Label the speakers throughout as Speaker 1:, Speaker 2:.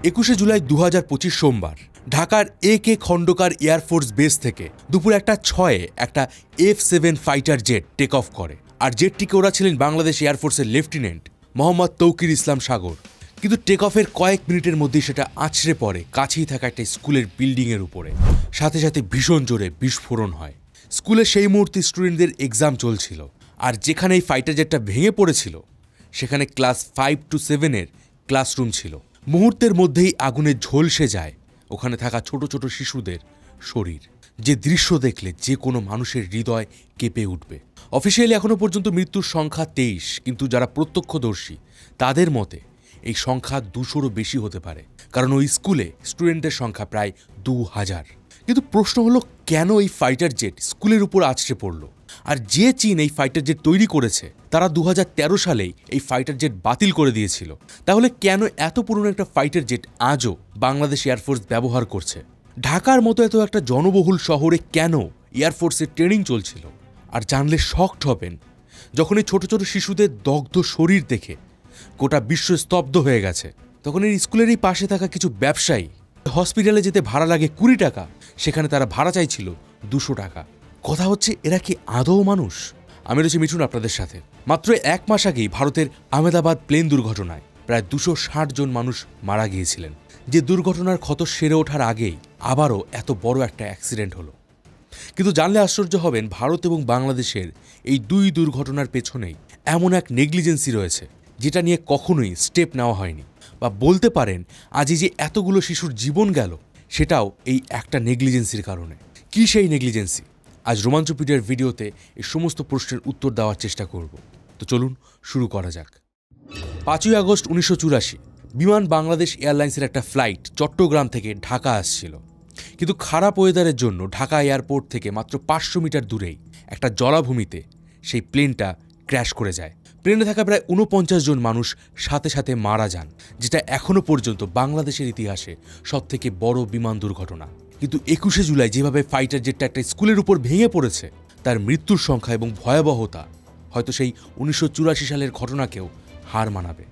Speaker 1: 21শে জুলাই 2025 সোমবার ঢাকার AK Khandakar air force base থেকে দুপুর 1:06 একটা F7 fighter jet take off করে। আর জেটটিকে ওরা ছিলেন বাংলাদেশ এয়ারফোর্সের লেফটেন্যান্ট মোহাম্মদ তৌকির ইসলাম সাগর। কিন্তু টেক অফের কয়েক মিনিটের মধ্যেই সেটা আছড়ে পড়ে কাছেই থাকা একটা স্কুলের বিল্ডিংয়ের উপরে। সাথে সাথে ভীষণ জোরে বিস্ফোরণ হয়। স্কুলে সেই মুহূর্তে স্টুডেন্টদের এক্সাম চলছিল, আর যেখানে এই ফাইটার জেটটা ভেঙে পড়েছিল সেখানে ক্লাস 5 to 7 এর ক্লাসরুম ছিল। মুহূর্তের মধ্যেই আগুনে ঝলসে যায় ওখানে থাকা ছোট ছোট শিশুদের শরীর। যে দৃশ্য দেখলে যে কোনো মানুষের হৃদয় কেঁপে উঠবে। অফিসিয়ালি এখনও পর্যন্ত মৃত্যুর সংখ্যা 23, কিন্তু যারা প্রত্যক্ষদর্শী তাদের মতে এই সংখ্যা 200-রও বেশি হতে পারে, কারণ ওই স্কুলে স্টুডেন্টের সংখ্যা প্রায় 2000। কিন্তু প্রশ্ন হলো, কেন এই ফাইটার জেট স্কুলের উপর আছড়ে পড়ল? আর যে চীন এই ফাইটার জেট তৈরি করেছে তারা 2013 সালেই এই ফাইটার জেট বাতিল করে দিয়েছিল। তাহলে কেন এত পুরনো একটা ফাইটার জেট আজও বাংলাদেশ এয়ারফোর্স ব্যবহার করছে? ঢাকার মতো এত একটা জনবহুল শহরে কেন এয়ারফোর্সের ট্রেনিং চলছিল? আর জানলে শকড হবেন যখন এই ছোট ছোট শিশুদের দগ্ধ শরীর দেখে গোটা বিশ্ব স্তব্ধ হয়ে গেছে। তখন এই স্কুলেরই পাশে থাকা কিছু ব্যবসায়ী হসপিটালে যেতে ভাড়া লাগে 20 টাকা, সেখানে তারা ভাড়া চাইছিল 200 টাকা। কথা হচ্ছে, এরা কি আদৌ মানুষ? আমি রয়েছি মিঠুন আপনাদের সাথে। মাত্র 1 মাস আগেই ভারতের আহমেদাবাদ প্লেন দুর্ঘটনায় প্রায় 260 জন মানুষ মারা গিয়েছিলেন। যে দুর্ঘটনার ক্ষত সেরে ওঠার আগেই আবারও এত বড় একটা অ্যাক্সিডেন্ট হলো। কিন্তু জানলে আশ্চর্য হবেন, ভারত এবং বাংলাদেশের এই দুই দুর্ঘটনার পেছনেই এমন এক নেগলিজেন্সি রয়েছে যেটা নিয়ে কখনোই স্টেপ নেওয়া হয়নি। বা বলতে পারেন, আজ যে এতগুলো শিশুর জীবন গেল সেটাও এই একটা নেগলিজেন্সির কারণে। কি সেই নেগলিজেন্সি? আজ রোমাঞ্চপিডিয়ার ভিডিওতে এই সমস্ত প্রশ্নের উত্তর দেওয়ার চেষ্টা করব। তো চলুন শুরু করা যাক। 5ই আগস্ট 1984 বিমান বাংলাদেশ এয়ারলাইন্সের একটা ফ্লাইট চট্টগ্রাম থেকে ঢাকা আসছিল। কিন্তু খারাপ ওয়েদারের জন্য ঢাকা এয়ারপোর্ট থেকে মাত্র 500 মিটার দূরেই একটা জলাভূমিতে সেই প্লেনটা ক্র্যাশ করে যায়। প্লেনে থাকা প্রায় 49 জন মানুষ সাথে সাথে মারা যান, যেটা এখনও পর্যন্ত বাংলাদেশের ইতিহাসে সবথেকে বড় বিমান দুর্ঘটনা। কিন্তু 21শে জুলাই যেভাবে ফাইটার জেটটা একটা স্কুলের উপর ভেঙে পড়েছে, তার মৃত্যুর সংখ্যা এবং ভয়াবহতা হয়তো সেই 1984 সালের ঘটনাকেও হার মানাবে।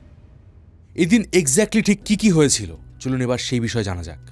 Speaker 1: এদিন এক্স্যাক্টলি ঠিক কি হয়েছিল চলুন এবার সেই বিষয়ে জানা যাক।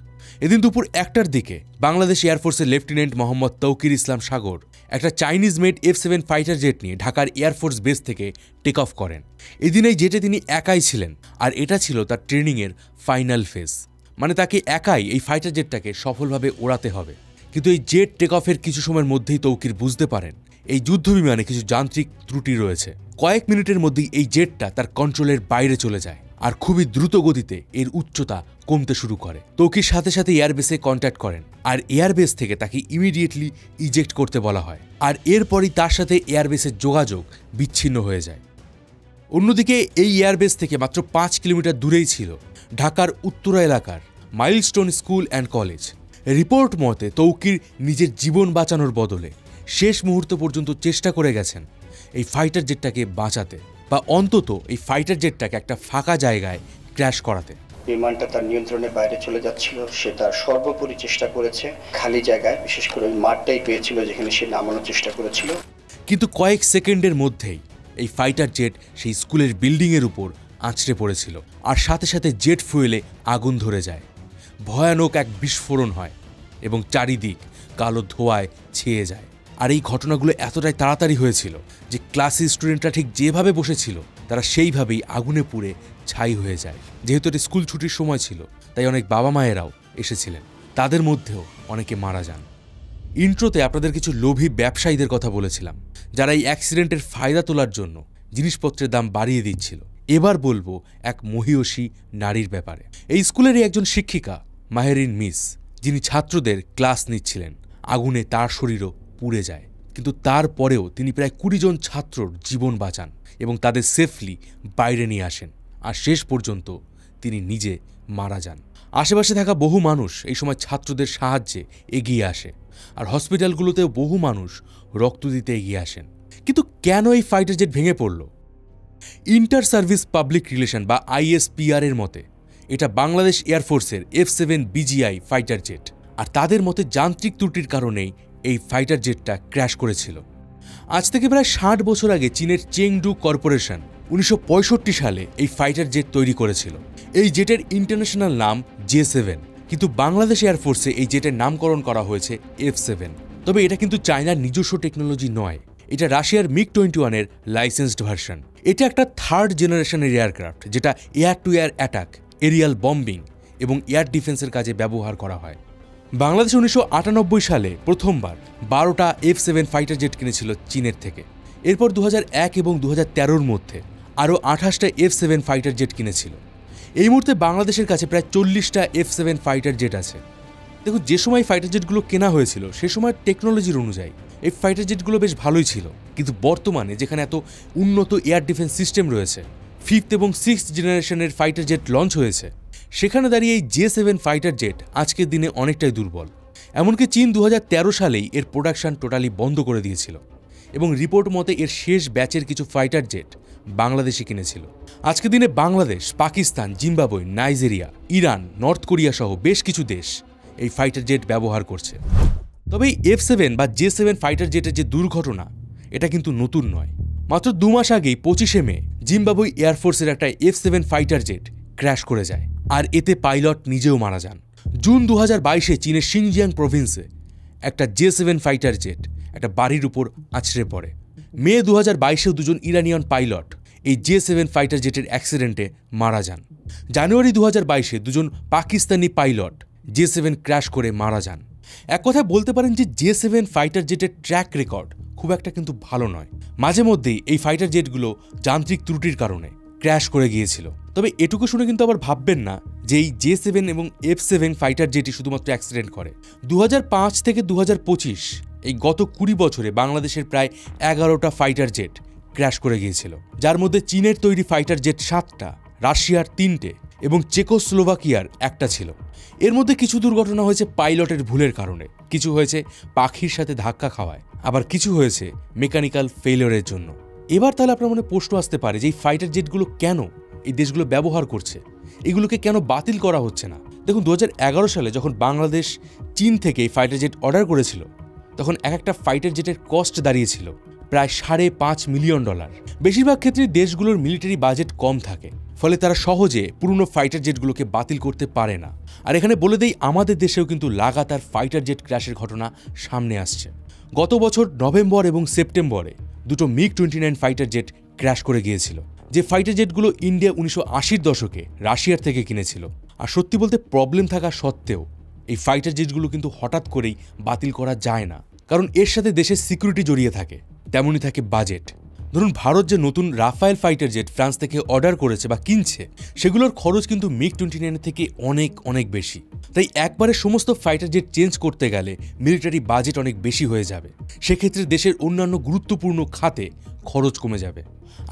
Speaker 1: এদিন দুপুর 1টার দিকে বাংলাদেশ এয়ারফোর্সের লেফটেন্যান্ট মোহাম্মদ তৌকির ইসলাম সাগর একটা Chinese made F7 fighter jet নিয়ে ঢাকার এয়ারফোর্স বেস থেকে টেক অফ করেন। এদিন এই জেটে তিনি একাই ছিলেন, আর এটা ছিল তার ট্রেনিংয়ের ফাইনাল ফেজ। মানে তাকে একাই এই ফাইটার জেটটাকে সফলভাবে ওড়াতে হবে। কিন্তু এই জেট টেক অফের কিছু সময়ের মধ্যেই তৌকির বুঝতে পারেন এই যুদ্ধ বিমানে কিছু যান্ত্রিক ত্রুটি রয়েছে। কয়েক মিনিটের মধ্যেই এই জেটটা তার কন্ট্রোলের বাইরে চলে যায়, আর খুবই দ্রুত গতিতে এর উচ্চতা কমতে শুরু করে। তৌকির সাথে সাথে এয়ারবেসে কন্ট্যাক্ট করেন, আর এয়ারবেস থেকে তাকে ইমিডিয়েটলি ইজেক্ট করতে বলা হয়। আর এরপরই তার সাথে এয়ারবেসের যোগাযোগ বিচ্ছিন্ন হয়ে যায়। অন্যদিকে এই এয়ারবেস থেকে মাত্র 5 কিলোমিটার দূরেই ছিল ঢাকার উত্তরা এলাকার milestone school and college. Report মতে তৌকির নিজের জীবন বাঁচানোর বদলে শেষ মুহূর্ত পর্যন্ত চেষ্টা করে গেছেন এই ফাইটার জেটটাকে বাঁচাতে, বা অন্তত এই ফাইটার জেটটাকে একটা ফাঁকা জায়গায় ক্র্যাশ করাতে।
Speaker 2: বিমানটা তার নিয়ন্ত্রণের বাইরে চলে যাচ্ছিল, সে তার সর্বোপরি চেষ্টা করেছে খালি জায়গায়, বিশেষ করে ওই মাঠটাই পেয়েছিল যেখানে সে নামানোর চেষ্টা করেছিল।
Speaker 1: কিন্তু কয়েক সেকেন্ডের মধ্যেই এই ফাইটার জেট সেই স্কুলের বিল্ডিংয়ের উপর আছড়ে পড়েছিল, আর সাথে সাথে জেট ফুয়েলে আগুন ধরে যায়। ভয়ানক এক বিস্ফোরণ হয় এবং চারিদিক কালো ধোঁয়ায় ছেয়ে যায়। আর এই ঘটনাগুলো এতটাই তাড়াতাড়ি হয়েছিল যে ক্লাসের স্টুডেন্টরা ঠিক যেভাবে বসেছিল তারা সেইভাবেই আগুনে পুড়ে ছাই হয়ে যায়। যেহেতু এটা স্কুল ছুটির সময় ছিল, তাই অনেক বাবা মায়েরাও এসেছিলেন, তাদের মধ্যেও অনেকে মারা যান। ইন্ট্রোতে আপনাদের কিছু লোভী ব্যবসায়ীদের কথা বলেছিলাম, যারা এই অ্যাক্সিডেন্টের ফায়দা তোলার জন্য জিনিসপত্রের দাম বাড়িয়ে দিচ্ছিল। এবার বলবো এক মহিয়সী নারীর ব্যাপারে। এই স্কুলেরই একজন শিক্ষিকা মাহেরিন মিস, যিনি ছাত্রদের ক্লাস নিচ্ছিলেন। আগুনে তার শরীরও পুড়ে যায়, কিন্তু তারপরেও তিনি প্রায় 20 জন ছাত্রর জীবন বাঁচান এবং তাদের সেফলি বাইরে নিয়ে আসেন। আর শেষ পর্যন্ত তিনি নিজে মারা যান। আশেপাশে থাকা বহু মানুষ এই সময় ছাত্রদের সাহায্যে এগিয়ে আসে, আর হসপিটালগুলোতেও বহু মানুষ রক্ত দিতে এগিয়ে আসেন। কিন্তু কেন এই ফাইটার জেট ভেঙে পড়ল? ইন্টার সার্ভিস পাবলিক রিলেশন বা ISPR এর মতে এটা বাংলাদেশ এয়ারফোর্সের F7 BGI ফাইটার জেট, আর তাদের মতে যান্ত্রিক ত্রুটির কারণেই এই ফাইটার জেটটা ক্র্যাশ করেছিল। আজ থেকে প্রায় 60 বছর আগে চীনের চেংডু কর্পোরেশন 1965 সালে এই ফাইটার জেট তৈরি করেছিল। এই জেটের ইন্টারন্যাশনাল নাম J7, কিন্তু বাংলাদেশ এয়ারফোর্সে এই জেটের নামকরণ করা হয়েছে F7। তবে এটা কিন্তু চায়নার নিজস্ব টেকনোলজি নয়, এটা রাশিয়ার MiG-21 এর লাইসেন্সড ভার্সন। এটা একটা থার্ড জেনারেশনের এয়ারক্রাফট যেটা air to air attack, aerial bombing এবং এয়ার ডিফেন্সের কাজে ব্যবহার করা হয়। বাংলাদেশ 1998 সালে প্রথমবার 12টা F7 ফাইটার জেট কিনেছিল চীনের থেকে। এরপর 2001 এবং 2013-র মধ্যে আরও 28টা F7 ফাইটার জেট কিনেছিল। এই মুহূর্তে বাংলাদেশের কাছে প্রায় 40টা F7 ফাইটার জেট আছে। দেখুন, যে সময় ফাইটার জেটগুলো কেনা হয়েছিল সে সময় টেকনোলজির অনুযায়ী এই ফাইটার জেটগুলো বেশ ভালোই ছিল, কিন্তু বর্তমানে যেখানে এত উন্নত এয়ার ডিফেন্স সিস্টেম রয়েছে, 5th এবং 6th জেনারেশনের ফাইটার জেট লঞ্চ হয়েছে, সেখানে দাঁড়িয়ে এই J7 ফাইটার জেট আজকের দিনে অনেকটাই দুর্বল। এমনকি চীন 2013 সালেই এর প্রোডাকশন টোটালি বন্ধ করে দিয়েছিল এবং রিপোর্ট মতে এর শেষ ব্যাচের কিছু ফাইটার জেট বাংলাদেশে কিনেছিল। আজকের দিনে Bangladesh, Pakistan, Zimbabwe, Nigeria, Iran, north Korea সহ বেশ কিছু দেশ এই ফাইটার জেট ব্যবহার করছে। তবে এই F7 বা J7 ফাইটার জেটের যে দুর্ঘটনা, এটা কিন্তু নতুন নয়। মাত্র 2 মাস আগেই 25শে মে জিম্বাবুয়ে এয়ারফোর্সের একটা F7 ফাইটার জেট ক্র্যাশ করে যায়, আর এতে পাইলট নিজেও মারা যান। জুন 2022-এ চীনের সিনজিয়াং প্রভিন্সে একটা J7 ফাইটার জেট একটা বাড়ির উপর আছড়ে পড়ে। মে 2022-এও দুজন ইরানিয়ান পাইলট এই J7 ফাইটার জেটের অ্যাক্সিডেন্টে মারা যান। জানুয়ারি 2022-এ দুজন পাকিস্তানি পাইলট J7 ক্র্যাশ করে মারা যান। এক কথায় বলতে পারেন যে J7 ফাইটার জেটের ট্র্যাক রেকর্ড খুব একটা কিন্তু ভালো নয়। মাঝে মধ্যেই এই ফাইটার জেটগুলো যান্ত্রিক ত্রুটির কারণে ক্র্যাশ করে গিয়েছিল। তবে এটুকু শুনে কিন্তু আবার ভাববেন না যে এই J7 এবং F7 ফাইটার জেটই শুধুমাত্র অ্যাক্সিডেন্ট করে। 2005 থেকে 2025 এই গত 20 বছরে বাংলাদেশের প্রায় 11টা ফাইটার জেট ক্র্যাশ করে গিয়েছিল, যার মধ্যে চীনের তৈরি ফাইটার জেট 7টা, রাশিয়ার 3টে এবং চেকোস্লোভাকিয়ার 1টা ছিল। এর মধ্যে কিছু দুর্ঘটনা হয়েছে পাইলটের ভুলের কারণে, কিছু হয়েছে পাখির সাথে ধাক্কা খাওয়ায়, আবার কিছু হয়েছে মেকানিক্যাল ফেলিওরের জন্য। এবার তাহলে আপনার মনে প্রশ্ন আসতে পারে যে এই ফাইটার জেটগুলো কেন এই দেশগুলো ব্যবহার করছে, এগুলোকে কেন বাতিল করা হচ্ছে না? দেখুন, 2011 সালে যখন বাংলাদেশ চীন থেকে এই ফাইটার জেট অর্ডার করেছিল, তখন একটা ফাইটার জেটের কস্ট দাঁড়িয়েছিল প্রায় $5.5 মিলিয়ন। বেশিরভাগ ক্ষেত্রে দেশগুলোর মিলিটারি বাজেট কম থাকে, ফলে তারা সহজে পুরনো ফাইটার জেটগুলোকে বাতিল করতে পারে না। আর এখানে বলে দেই, আমাদের দেশেও কিন্তু লাগাতার ফাইটার জেট ক্র্যাশের ঘটনা সামনে আসছে। গত বছর নভেম্বর এবং সেপ্টেম্বরে দুটো MiG-29 ফাইটার জেট ক্র্যাশ করে গিয়েছিল, যে ফাইটার জেটগুলো ইন্ডিয়া 1980-র দশকে রাশিয়ার থেকে কিনেছিল। আর সত্যি বলতে প্রবলেম থাকা সত্ত্বেও এই ফাইটার জেটগুলো কিন্তু হঠাৎ করেই বাতিল করা যায় না, কারণ এর সাথে দেশের সিকিউরিটি জড়িয়ে থাকে, তেমনই থাকে বাজেট। ধরুন, ভারত যে নতুন রাফায়েল ফাইটার জেট ফ্রান্স থেকে অর্ডার করেছে বা কিনছে, সেগুলোর খরচ কিন্তু MiG-29 থেকে অনেক অনেক বেশি। তাই একবারে সমস্ত ফাইটার জেট চেঞ্জ করতে গেলে মিলিটারি বাজেট অনেক বেশি হয়ে যাবে। সেক্ষেত্রে দেশের অন্যান্য গুরুত্বপূর্ণ খাতে খরচ কমে যাবে।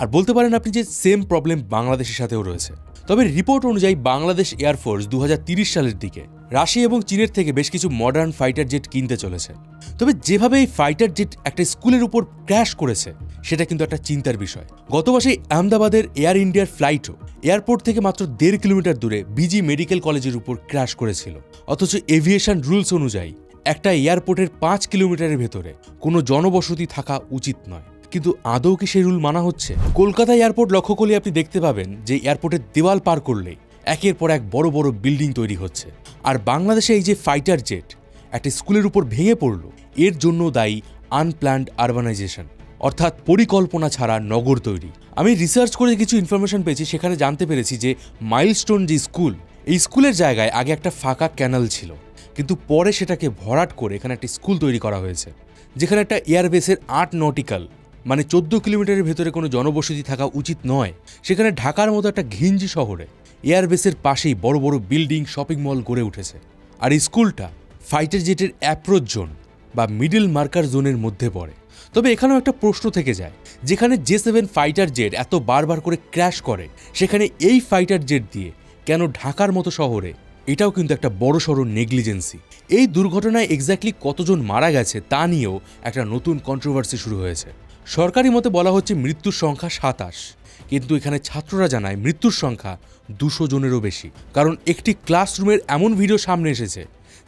Speaker 1: আর বলতে পারেন আপনি যে সেম প্রবলেম বাংলাদেশের সাথেও রয়েছে। তবে রিপোর্ট অনুযায়ী বাংলাদেশ এয়ারফোর্স 2030 সালের দিকে রাশিয়া এবং চীনের থেকে বেশ কিছু মডার্ন ফাইটার জেট কিনতে চলেছে। তবে যেভাবে এই ফাইটার জেট একটা স্কুলের উপর ক্র্যাশ করেছে, সেটা কিন্তু একটা চিন্তার বিষয়। গত মাসে আহমেদাবাদের এয়ার ইন্ডিয়ার ফ্লাইটও এয়ারপোর্ট থেকে মাত্র 1.5 কিলোমিটার দূরে বিজি মেডিকেল কলেজের উপর ক্র্যাশ করেছিল। অথচ এভিয়েশন রুলস অনুযায়ী একটা এয়ারপোর্টের 5 কিলোমিটারের ভেতরে কোনো জনবসতি থাকা উচিত নয়, কিন্তু আদৌ কি সেই রুল মানা হচ্ছে? কলকাতা এয়ারপোর্ট লক্ষ্য করলে আপনি দেখতে পাবেন যে এয়ারপোর্টের দেওয়াল পার করলেই একের পর এক বড় বড় বিল্ডিং তৈরি হচ্ছে। আর বাংলাদেশে এই যে ফাইটার জেট একটা স্কুলের উপর ভেঙে পড়ল, এর জন্য দায়ী আনপ্ল্যান্ড আরবানাইজেশন, অর্থাৎ পরিকল্পনা ছাড়া নগর তৈরি। আমি রিসার্চ করে কিছু ইনফরমেশন পেয়েছি, সেখানে জানতে পেরেছি যে মাইলস্টোন যে স্কুল, এই স্কুলের জায়গায় আগে একটা ফাঁকা ক্যানাল ছিল, কিন্তু পরে সেটাকে ভরাট করে এখানে একটা স্কুল তৈরি করা হয়েছে, যেখানে একটা এয়ারবেসের 8 নটিক্যাল মানে 14 কিলোমিটারের ভেতরে কোনো জনবসতি থাকা উচিত নয়। সেখানে ঢাকার মতো একটা ঘিঞ্জি শহরে এয়ারবেসের পাশেই বড় বড় বিল্ডিং, শপিং মল গড়ে উঠেছে। আর এই স্কুলটা ফাইটার জেটের অ্যাপ্রোচ জোন বা মিডল মার্কার জোনের মধ্যে পড়ে। তবে এখানেও একটা প্রশ্ন থেকে যায়, যেখানে J7 ফাইটার জেট এত বারবার করে ক্র্যাশ করে, সেখানে এই ফাইটার জেট দিয়ে কেন ঢাকার মতো শহরে? এটাও কিন্তু একটা বড়সড় নেগলিজেন্সি। এই দুর্ঘটনায় এক্স্যাক্টলি কতজন মারা গেছে তা নিয়েও একটা নতুন কন্ট্রোভার্সি শুরু হয়েছে। সরকারি মতে বলা হচ্ছে মৃত্যুর সংখ্যা 27, কিন্তু এখানে ছাত্ররা জানায় মৃত্যুর সংখ্যা 200 জনেরও বেশি। কারণ একটি ক্লাসরুমের এমন ভিডিও সামনে এসেছে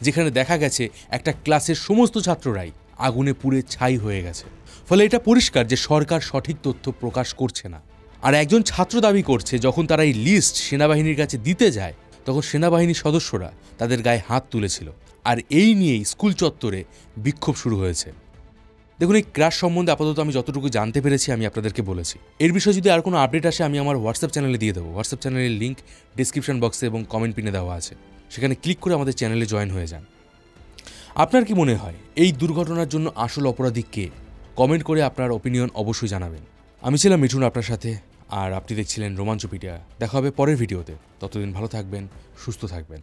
Speaker 1: যেখানে দেখা গেছে একটা ক্লাসের সমস্ত ছাত্ররাই আগুনে পুড়ে ছাই হয়ে গেছে। ফলে এটা পরিষ্কার যে সরকার সঠিক তথ্য প্রকাশ করছে না। আর একজন ছাত্র দাবি করছে যখন তারা এই লিস্ট সেনাবাহিনীর কাছে দিতে যায় তখন সেনাবাহিনীর সদস্যরা তাদের গায়ে হাত তুলেছিল, আর এই নিয়েই স্কুল চত্বরে বিক্ষোভ শুরু হয়েছে। দেখুন, এই ক্রাশ সম্বন্ধে আপাতত আমি যতটুকু জানতে পেরেছি আমি আপনাদেরকে বলেছি। এর বিষয়ে যদি আর কোনো আপডেট আসে আমি আমার হোয়াটসঅ্যাপ চ্যানেলে দিয়ে দেবো। হোয়াটসঅ্যাপ চ্যানেলের লিঙ্ক ডিসক্রিপশন বক্সে এবং কমেন্ট পিনে দেওয়া আছে, সেখানে ক্লিক করে আমাদের চ্যানেলে জয়েন হয়ে যান। আপনার কি মনে হয় এই দুর্ঘটনার জন্য আসল অপরাধী কে? কমেন্ট করে আপনার ওপিনিয়ন অবশ্যই জানাবেন। আমি ছিলাম মিঠুন আপনার সাথে, আর আপনি দেখছিলেন রোমাঞ্চপিডিয়া। দেখা হবে পরের ভিডিওতে। ততদিন ভালো থাকবেন, সুস্থ থাকবেন।